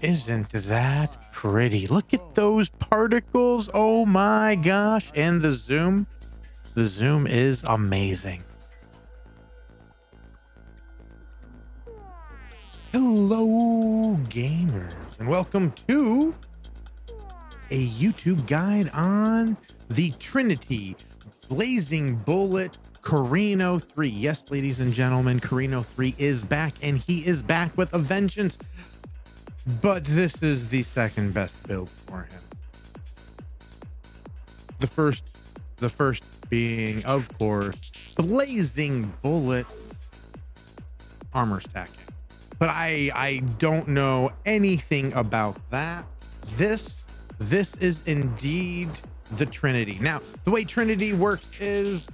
Isn't that pretty? Look at those particles. Oh my gosh. And the zoom is amazing. Hello, gamers, and welcome to a YouTube guide on the Trinity Blazing Bullet Carino 3. Yes, ladies and gentlemen, Carino 3 is back, and he is back with a vengeance. But this is the second best build for him. The first being, of course, Blazing Bullet armor stacking. But I don't know anything about that. This is indeed the Trinity. Now, the way Trinity works is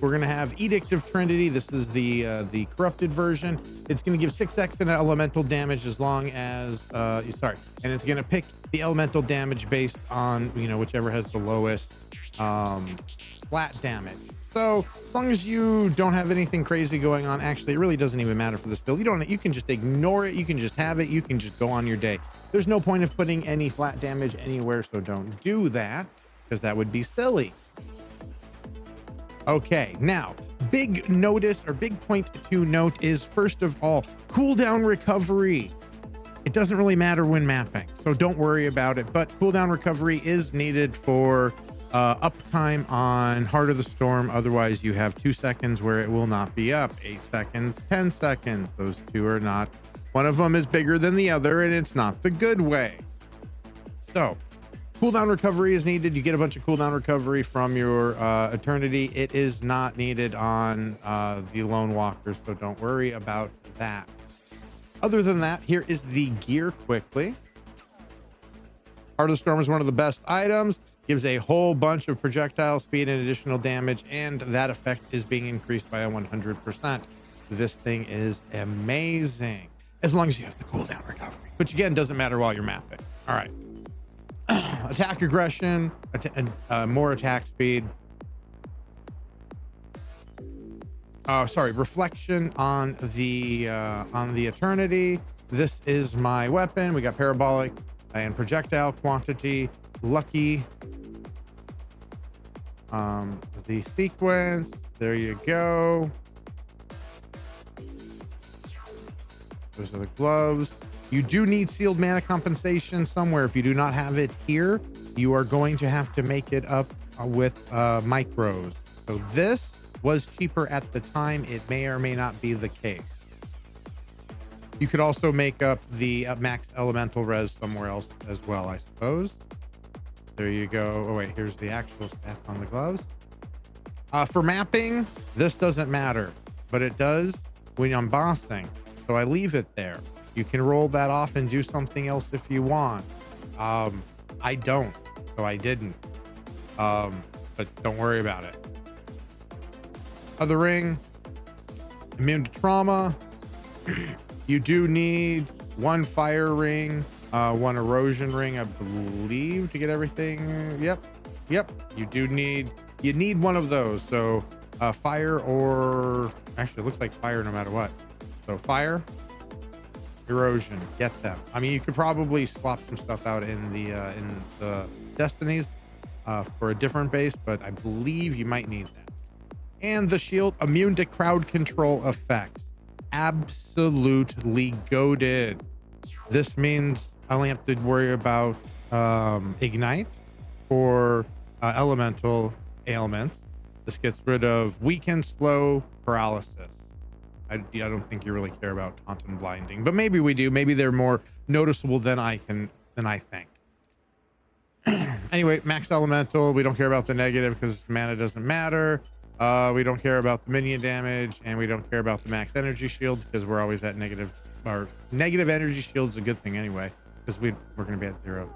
we're gonna have Edict of Trinity. This is the corrupted version. It's gonna give 6x in elemental damage as long as you start, and it's gonna pick the elemental damage based on whichever has the lowest flat damage. So as long as you don't have anything crazy going on, actually, it really doesn't even matter for this build. You can just ignore it. You can just have it. You can just go on your day. There's no point of putting any flat damage anywhere, so don't do that because that would be silly. Okay, now, big point to note is, first of all, cooldown recovery. It doesn't really matter when mapping, so don't worry about it, but cooldown recovery is needed for uptime on Heart of the Storm. Otherwise, you have 2 seconds where it will not be up. 8 seconds, 10 seconds. Those two are not. One of them is bigger than the other, and it's not the good way. So, cooldown recovery is needed. You get a bunch of cooldown recovery from your Eternity. It is not needed on the Lone Walker, so don't worry about that. Other than that, here is the gear quickly. Heart of the Storm is one of the best items. Gives a whole bunch of projectile speed and additional damage, and that effect is being increased by 100%. This thing is amazing, as long as you have the cooldown recovery, which again doesn't matter while you're mapping. All right. Attack aggression, more attack speed. Reflection on the Eternity. This is my weapon. We got parabolic and projectile quantity. Lucky. The sequence. There you go. Those are the gloves. You do need sealed mana compensation somewhere. If you do not have it here, you are going to have to make it up with micros. So this was cheaper at the time. It may or may not be the case. You could also make up the max elemental res somewhere else as well, I suppose. There you go. Oh wait, here's the actual stats on the gloves. For mapping, this doesn't matter, but it does when I'm bossing. So I leave it there. You can roll that off and do something else if you want. I don't, so I didn't. But don't worry about it. Other ring, immune to trauma. You do need 1 fire ring, 1 erosion ring, I believe, to get everything. Yep. You need one of those. So fire, or actually it looks like fire no matter what. So fire, erosion, get them. I mean, you could probably swap some stuff out in the destinies for a different base, but I believe you might need that. And the shield, immune to crowd control effects. Absolutely goated. This means I only have to worry about ignite for elemental ailments. This gets rid of weaken, slow, paralysis. I don't think you really care about taunt and blinding, but maybe we do. Maybe they're more noticeable than I think. Anyway, max elemental. We don't care about the negative because mana doesn't matter. We don't care about the minion damage, and we don't care about the max energy shield because we're always at negative. Our negative energy shield is a good thing anyway, because we're going to be at 0.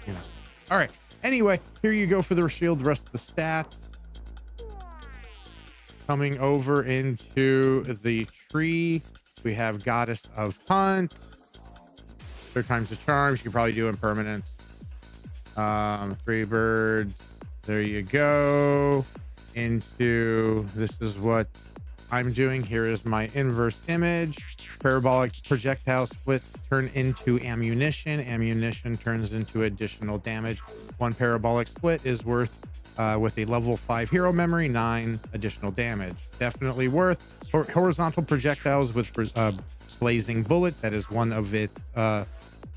So, All right. Anyway, here you go for the shield. The rest of the stats. Coming over into the tree, we have Goddess of Hunt. 3 times the charms. You can probably do impermanence. 3 birds. There you go. Into, this is what I'm doing here is my inverse image. Parabolic projectile split turn into ammunition. Ammunition turns into additional damage. One parabolic split is worth, with a level 5 hero memory, 9 additional damage. Definitely worth. Horizontal projectiles with blazing bullet. That is one of its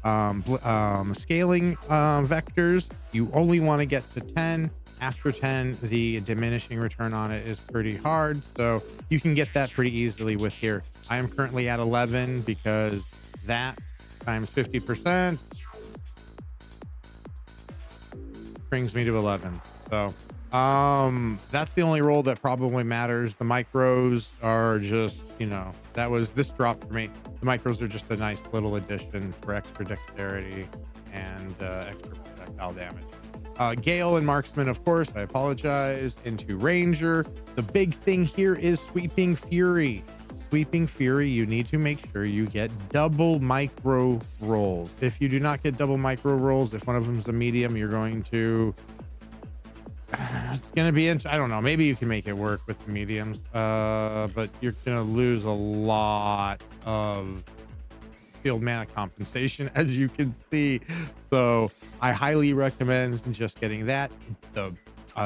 scaling vectors. You only want to get to 10. After 10, the diminishing return on it is pretty hard, so you can get that pretty easily with here. I am currently at 11 because that times 50% brings me to 11. So that's the only roll that probably matters. The micros are just, you know, this dropped for me. The micros are just a nice little addition for extra dexterity and extra projectile damage. Gale and marksman, of course, I apologize. Into ranger. The big thing here is sweeping fury. Sweeping fury, you need to make sure you get double micro rolls. If you do not get double micro rolls, if one of them is a medium, you're going to it's going to be I don't know, maybe you can make it work with the mediums, but you're going to lose a lot of field mana compensation, as you can see. So I highly recommend just getting that.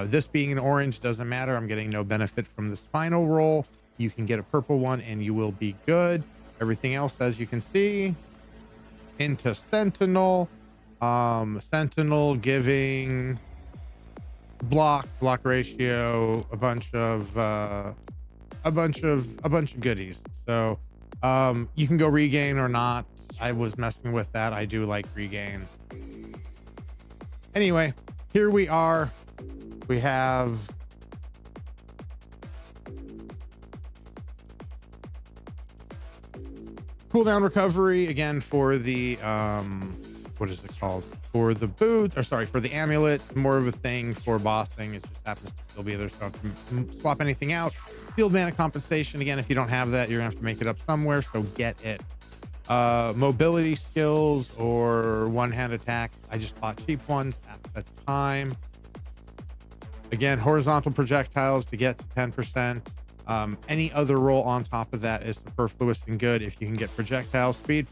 This being an orange doesn't matter. I'm getting no benefit from this final roll. You can get a purple one and you will be good. Everything else, as you can see, into sentinel. Sentinel giving block ratio, a bunch of goodies. So you can go regain or not. I was messing with that. I do like regain. Anyway, here we are. We have cooldown recovery again for the what is it called? For the boot, or sorry, for the amulet. More of a thing for bossing. It just happens to still be there, so I don't have to swap anything out. Field mana compensation, again, if you don't have that, you're gonna have to make it up somewhere, so get it. Mobility skills or one-hand attack, I just bought cheap ones at the time. Again, horizontal projectiles to get to 10%. Any other roll on top of that is superfluous and good. If you can get projectile speed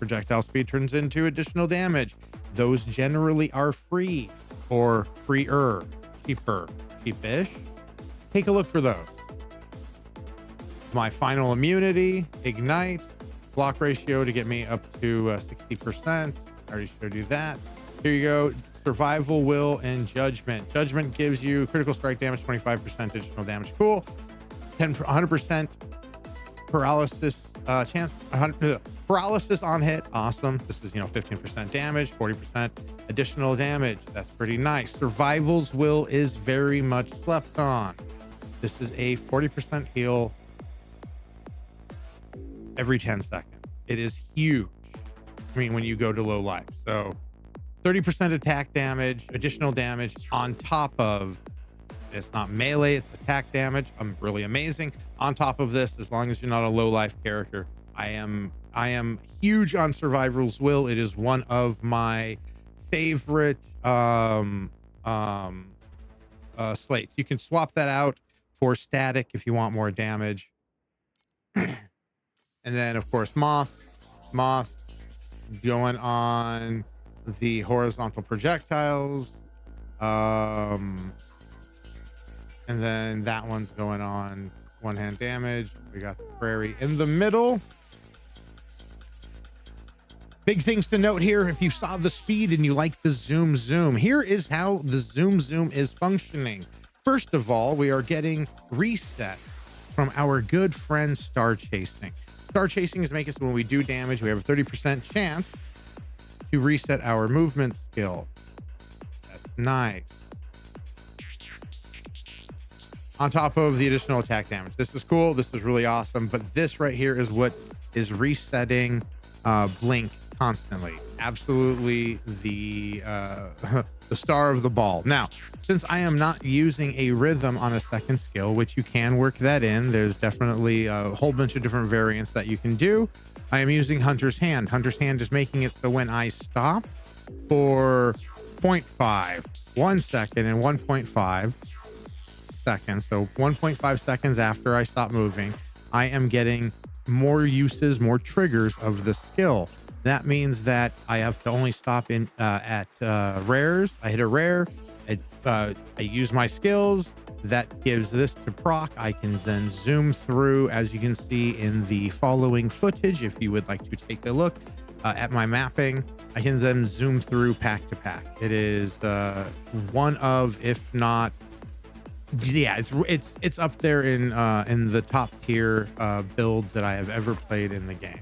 turns into additional damage. Those generally are free or freer, cheapish. Take a look for those. My final immunity, ignite, block ratio to get me up to 60%. I already showed you that. Here you go. Survival, will, and judgment. Judgment gives you critical strike damage, 25% additional damage. Cool. 100% paralysis chance. Paralysis on hit. Awesome. This is 15% damage, 40% additional damage. That's pretty nice. Survival's will is very much slept on. This is a 40% heal every 10 seconds. It is huge. I mean, when you go to low life. So 30% attack damage, additional damage on top of, it's not melee, it's attack damage. I'm really amazing. On top of this, as long as you're not a low life character, I am huge on Survival's Will. It is one of my favorite slates. You can swap that out for static if you want more damage. And then of course moth going on the horizontal projectiles, and then that one's going on one-hand damage. We got the prairie in the middle. Big things to note here. If you saw the speed and you like the zoom, here is how the zoom is functioning. First of all, we are getting reset from our good friend Star Chasing. Star Chasing is making it so when we do damage, we have a 30% chance to reset our movement skill. That's nice. On top of the additional attack damage. This is cool. This is really awesome. But this right here is what is resetting Blink constantly. Absolutely the star of the ball. Now, since I am not using a rhythm on a second skill, which you can work that in, there's definitely a whole bunch of different variants that you can do. I am using Hunter's Hand. Hunter's Hand is making it so when I stop for 0.5, 1 second, and 1.5 seconds, so 1.5 seconds after I stop moving, I am getting more uses, more triggers of the skill. That means that I have to only stop in at rares. I hit a rare, I use my skills. That gives this to proc. I can then zoom through, as you can see in the following footage. If you would like to take a look at my mapping, I can then zoom through pack to pack. It is one of, if not, yeah, it's up there in the top tier builds that I have ever played in the game.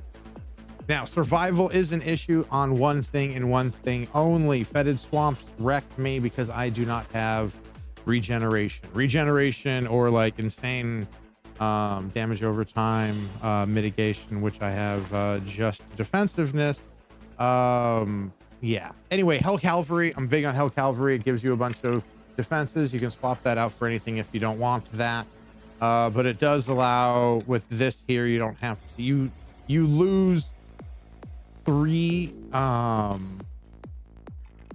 Now, survival is an issue on one thing and one thing only. Fetid swamps wrecked me because I do not have regeneration or like insane damage over time mitigation, which I have just defensiveness. Yeah, anyway, Hell Cavalry, I'm big on Hell Cavalry. It gives you a bunch of defenses. You can swap that out for anything if you don't want that, but it does allow, with this here, you don't have to, you lose 3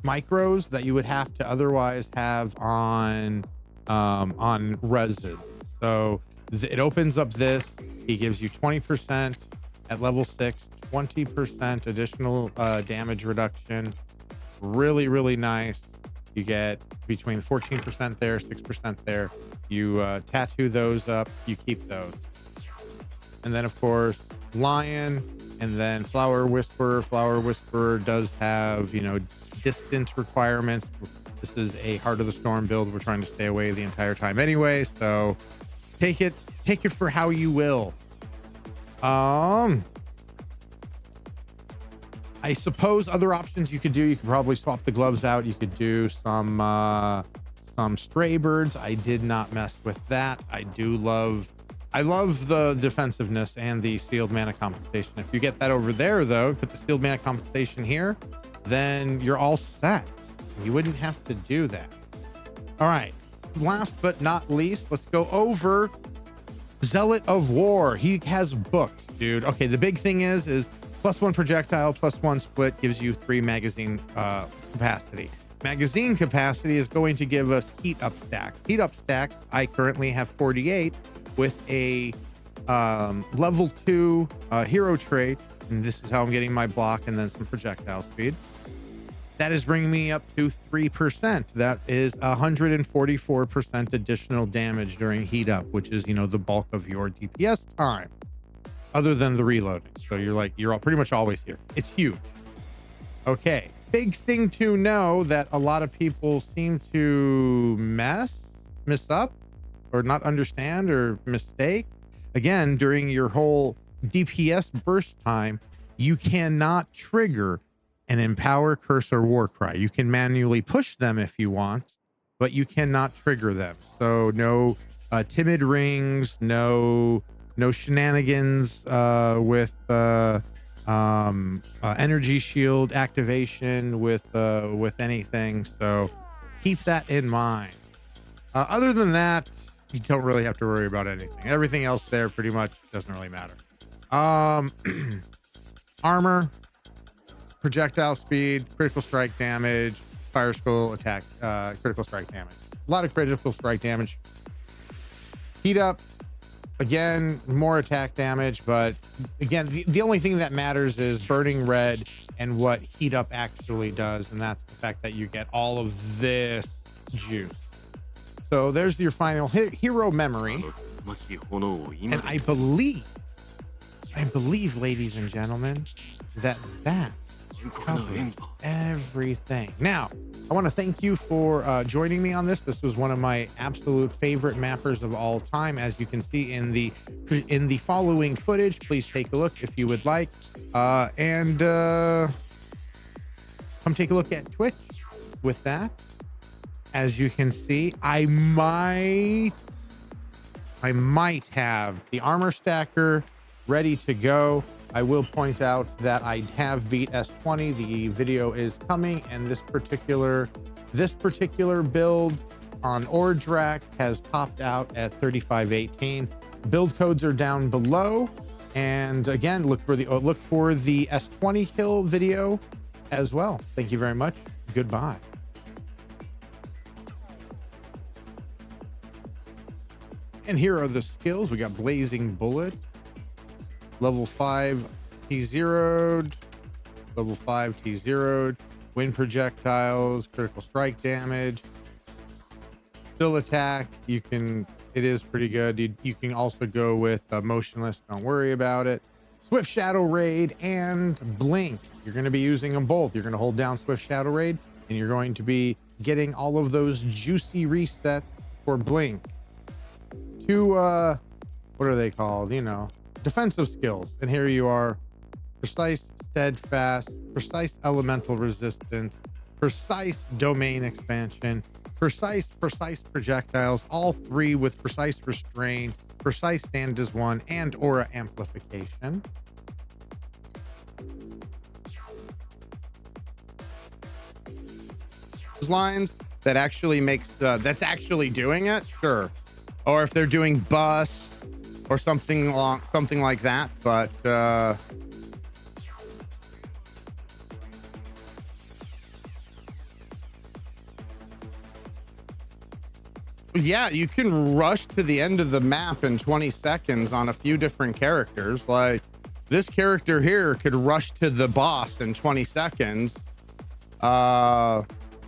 micros that you would have to otherwise have on reses. So it opens up this. He gives you 20% at level 6, 20% additional damage reduction. Really nice. You get between 14% there, 6% there. You tattoo those up, you keep those. And then of course Lion, and then Flower Whisperer. Flower Whisperer does have, you know, distance requirements. This is a Heart of the Storm build. We're trying to stay away the entire time anyway, so take it for how you will. I suppose other options you could do, you could probably swap the gloves out. You could do some stray birds. I did not mess with that. I love the defensiveness and the sealed mana compensation. If you get that over there though, put the sealed mana compensation here, then you're all set. You wouldn't have to do that. All right, last but not least, let's go over Zealot of War. He has books, dude. Okay, the big thing is +1 projectile, +1 split gives you 3 magazine capacity. Magazine capacity is going to give us heat up stacks. Heat up stacks, I currently have 48 with a level 2 hero trait, and this is how I'm getting my block and then some projectile speed. That is bringing me up to 3%. That is 144% additional damage during heat up, which is, you know, the bulk of your DPS time, other than the reloading. So you're pretty much always here. It's huge. Okay, big thing to know that a lot of people seem to miss up or not understand or mistake. Again, during your whole DPS burst time, you cannot trigger an Empower, Curse, or Warcry. You can manually push them if you want, but you cannot trigger them. So no timid rings, no shenanigans with energy shield activation with anything. So keep that in mind. Other than that, you don't really have to worry about anything. Everything else there pretty much doesn't really matter. Armor, projectile speed, critical strike damage, fire skull attack, critical strike damage. A lot of critical strike damage. Heat up, again, more attack damage, but again, the only thing that matters is burning red and what heat up actually does, and that's the fact that you get all of this juice. So there's your final hero memory. And I believe, ladies and gentlemen, that covers everything. Now, I want to thank you for joining me on this. This was one of my absolute favorite mappers of all time. As you can see in the following footage, please take a look if you would like. And come take a look at Twitch with that. As you can see, I might have the armor stacker ready to go. I will point out that I have beat S20. The video is coming, and this particular build on Ordrak has topped out at 3518. Build codes are down below, and again, look for the S20 kill video as well. Thank you very much. Goodbye. And here are the skills. We got Blazing Bullet, Level 5 T0'd. Level 5 T0'd. Wind projectiles, critical strike damage. Still attack. You can, it is pretty good. You can also go with motionless. Don't worry about it. Swift Shadow Raid and Blink. You're going to be using them both. You're going to hold down Swift Shadow Raid and you're going to be getting all of those juicy resets for Blink. Two, what are they called? You know, defensive skills. And here you are. Precise Steadfast, Precise Elemental Resistance, Precise Domain Expansion, Precise Projectiles, all three with Precise Restrain, Precise Stand as One, and Aura Amplification. Lines that actually makes that's actually doing it, sure. Or if they're doing bus or something like that, but yeah, you can rush to the end of the map in 20 seconds on a few different characters. Like this character here could rush to the boss in 20 seconds.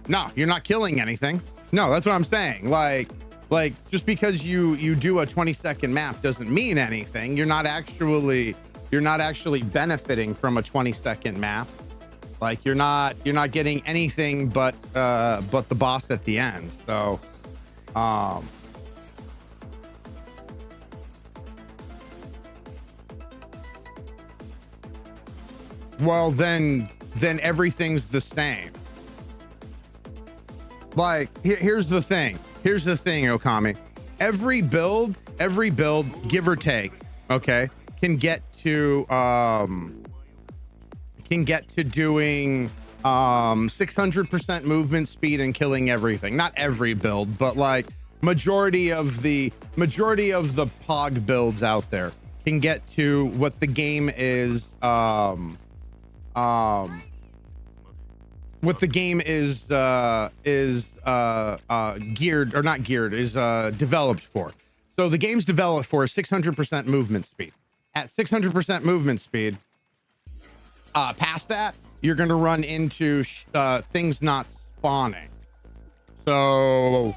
No, you're not killing anything. No, that's what I'm saying. Like just because you do a 20-second map doesn't mean anything. You're not actually benefiting from a 20-second map. Like you're not getting anything but the boss at the end. So well then everything's the same. Like here's the thing, Okami. Every build, give or take, okay, can get to doing 600% movement speed and killing everything. Not every build, but like majority of the POG builds out there can get to what the game is geared, or not geared, is developed for. So the game's developed for 600% movement speed. At 600% movement speed, past that, you're going to run into things not spawning. So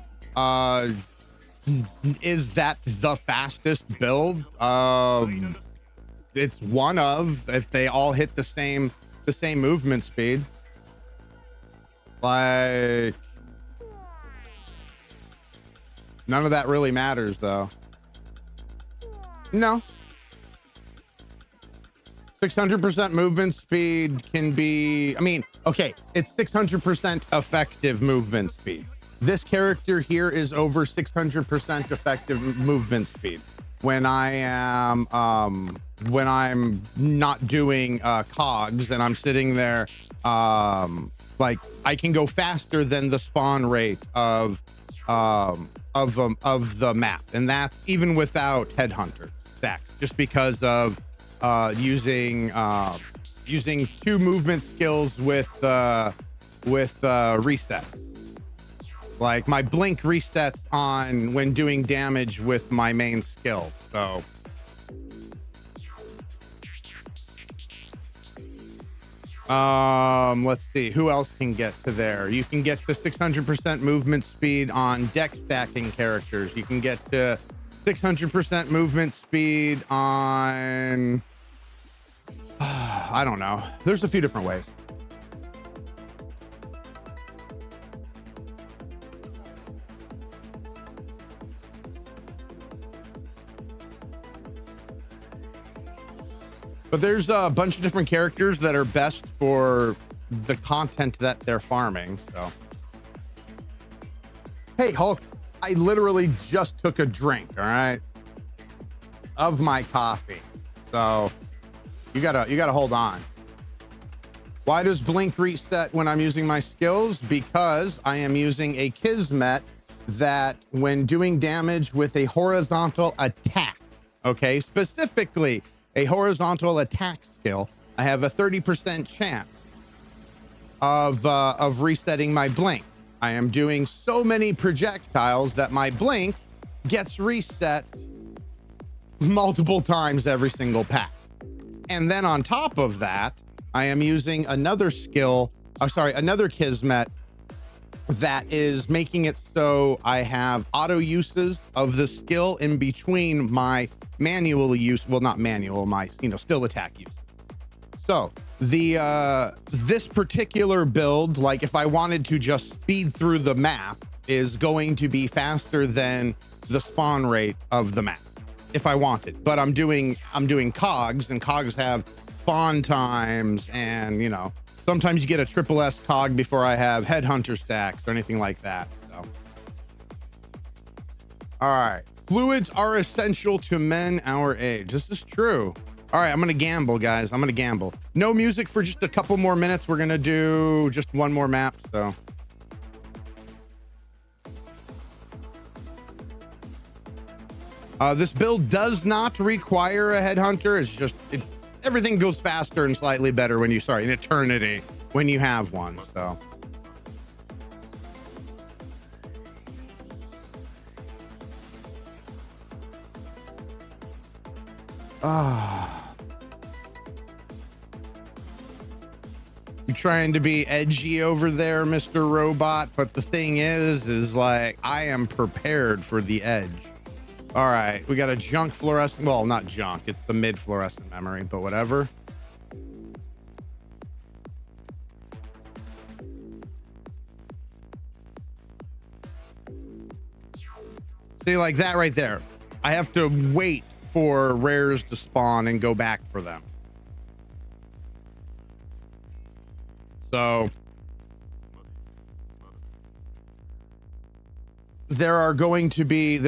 is that the fastest build? It's one of, if they all hit the same movement speed. Like, none of that really matters though. No. 600% movement speed can be, I mean, okay, it's 600% effective movement speed. This character here is over 600% effective movement speed. When I'm not doing cogs and I'm sitting there, like I can go faster than the spawn rate of the map, and that's even without headhunter stacks, just because of using two movement skills with resets. Like my blink resets on when doing damage with my main skill. So let's see who else can get to there. You can get to 600% movement speed on deck stacking characters. You can get to 600% movement speed on I don't know, there's a few different ways. But there's a bunch of different characters that are best for the content that they're farming. So, hey Hulk, I literally just took a drink, all right, of my coffee. So you gotta hold on. Why does blink reset when I'm using my skills? Because I am using a Kismet that when doing damage with a horizontal attack, okay, specifically a horizontal attack skill, I have a 30% chance of resetting my blink. I am doing so many projectiles that my blink gets reset multiple times every single pack. And then on top of that, I am using another skill, another Kismet that is making it so I have auto uses of the skill in between my manual use. Well, not manual, my, still attack use. So this particular build, like if I wanted to just speed through the map, is going to be faster than the spawn rate of the map if I wanted. But I'm doing cogs, and cogs have spawn times, and sometimes you get a triple S cog before I have headhunter stacks or anything like that. So, all right, fluids are essential to men our age. This is true. All right, I'm gonna gamble, guys. I'm gonna gamble. No music for just a couple more minutes. We're gonna do just one more map. So. This build does not require a headhunter. It's just everything goes faster and slightly better when in eternity when you have one. So. You're trying to be edgy over there, Mr. Robot, but the thing is like I am prepared for the edge. All right, we got a junk fluorescent. Well, not junk, it's the mid fluorescent memory, but whatever. See, like that right there. I have to wait for rares to spawn and go back for them. So there are going to be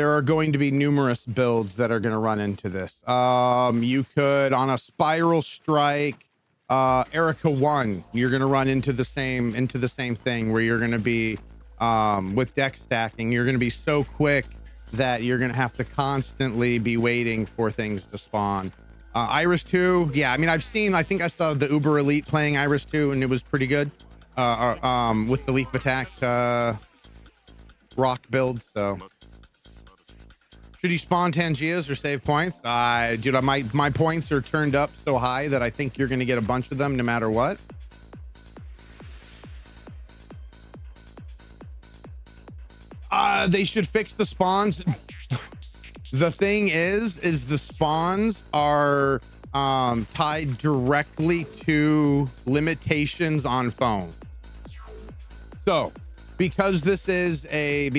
numerous builds that are going to run into this. You could, on a spiral strike, Erica 1, you're going to run into the same thing where you're going to be with deck stacking. You're going to be so quick that you're going to have to constantly be waiting for things to spawn. Iris 2, yeah, I mean, I think I saw the Uber Elite playing Iris 2 and it was pretty good with the Leap Attack rock build. So should you spawn Tangias or save points? Dude, my points are turned up so high that I think you're going to get a bunch of them no matter what. They should fix the spawns. The thing is the spawns are tied directly to limitations on phone. So because this is a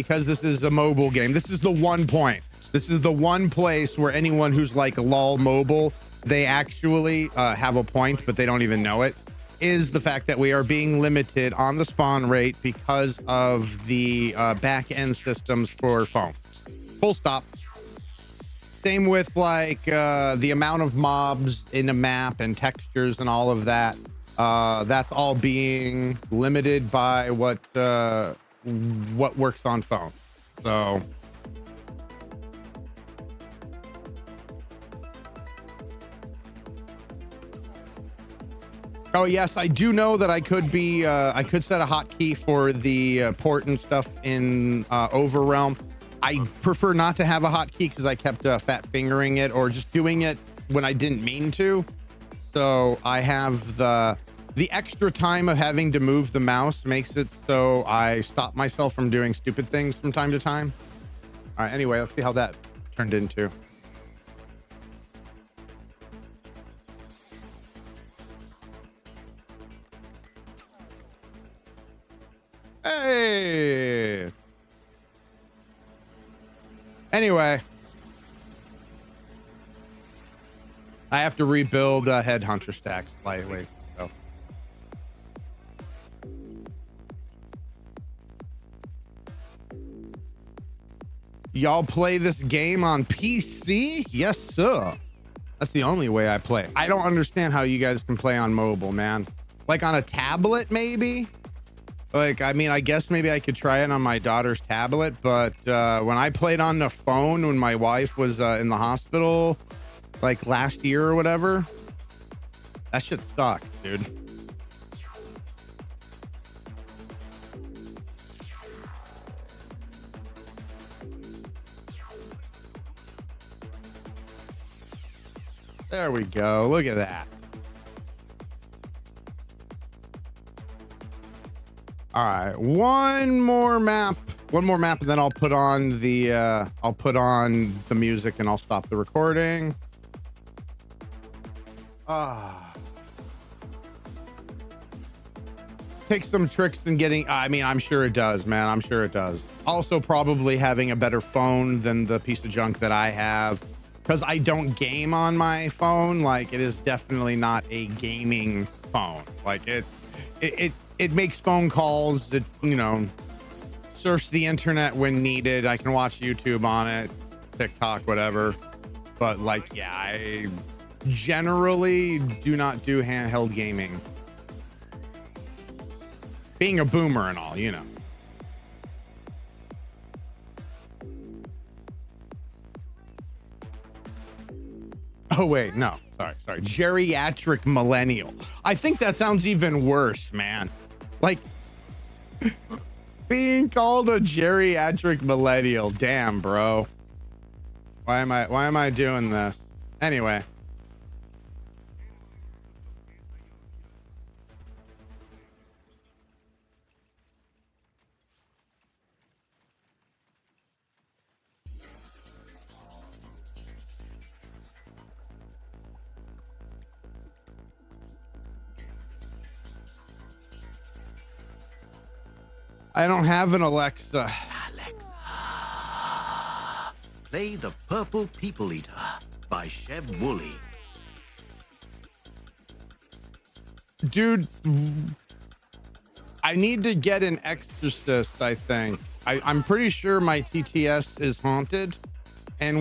mobile game, this is the one point. This is the one place where anyone who's like LOL mobile, they actually have a point, but they don't even know it, is the fact that we are being limited on the spawn rate because of the back end systems for phone. Full stop. Same with like the amount of mobs in a map and textures and all of that. That's all being limited by what works on phone. So oh yes, I do know that I could set a hotkey for the port and stuff in Overrealm. I prefer not to have a hotkey because I kept fat fingering it or just doing it when I didn't mean to. So I have the extra time of having to move the mouse makes it so I stop myself from doing stupid things from time to time. All right, anyway, let's see how that turned into. Hey. Anyway, I have to rebuild headhunter stacks slightly. So y'all play this game on PC? Yes, sir. That's the only way I play. I don't understand how you guys can play on mobile, man. Like on a tablet, maybe? Like, I mean, I guess maybe I could try it on my daughter's tablet, but when I played on the phone when my wife was in the hospital, like last year or whatever, that shit sucked, dude. There we go. Look at that. All right, one more map, and then I'll put on the music and I'll stop the recording. Takes some tricks in getting, I mean, I'm sure it does, man. I'm sure it does. Also, probably having a better phone than the piece of junk that I have, because I don't game on my phone. Like, it is definitely not a gaming phone. Like, it makes phone calls. It, you know, surfs the internet when needed. I can watch YouTube on it, TikTok, whatever. But like, yeah, I generally do not do handheld gaming. Being a boomer and all, you know. Oh, wait, no. Sorry. Geriatric millennial. I think that sounds even worse, man. Like, being called a geriatric millennial. Damn, bro. Why am I doing this? Anyway. I don't have an Alexa. Play The Purple People Eater by Sheb Woolley. Dude, I need to get an exorcist, I think. I'm pretty sure my TTS is haunted, and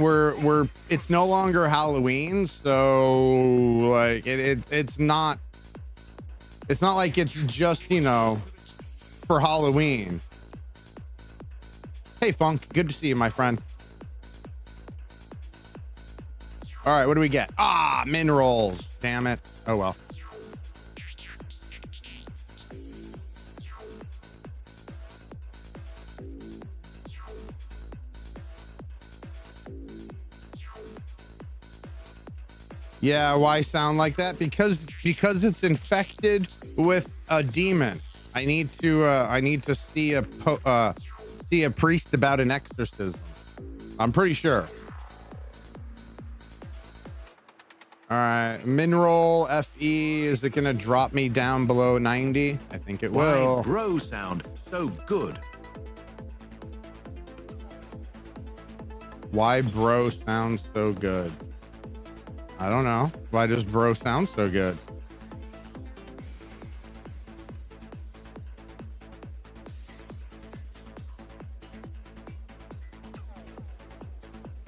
it's no longer Halloween, so like it's not like it's just, you know, for Halloween. Hey Funk, good to see you, my friend. All right, what do we get? Minerals. Damn it. Oh well. Yeah, why sound like that? Because it's infected with a demon. I need to see a priest about an exorcism. I'm pretty sure. All right, mineral FE, is it gonna drop me down below 90? I think it will. Why bro sound so good? Why bro sounds so good? I don't know. Why does bro sound so good?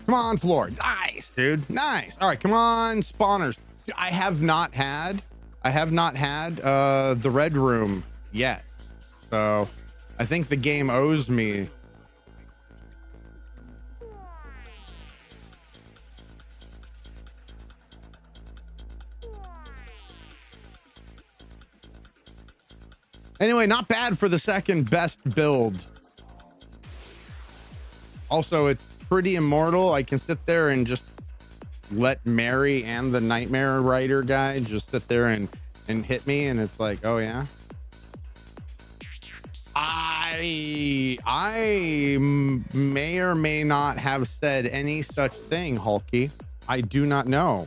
Come on, floor. Nice, dude. Nice. All right, come on, spawners. I have not had the red room yet. So I think the game owes me. Anyway, not bad for the second best build. Also, it's pretty immortal. I can sit there and just let Mary and the Nightmare Rider guy just sit there and hit me, and it's like, oh yeah. I may or may not have said any such thing, Hulky. I do not know.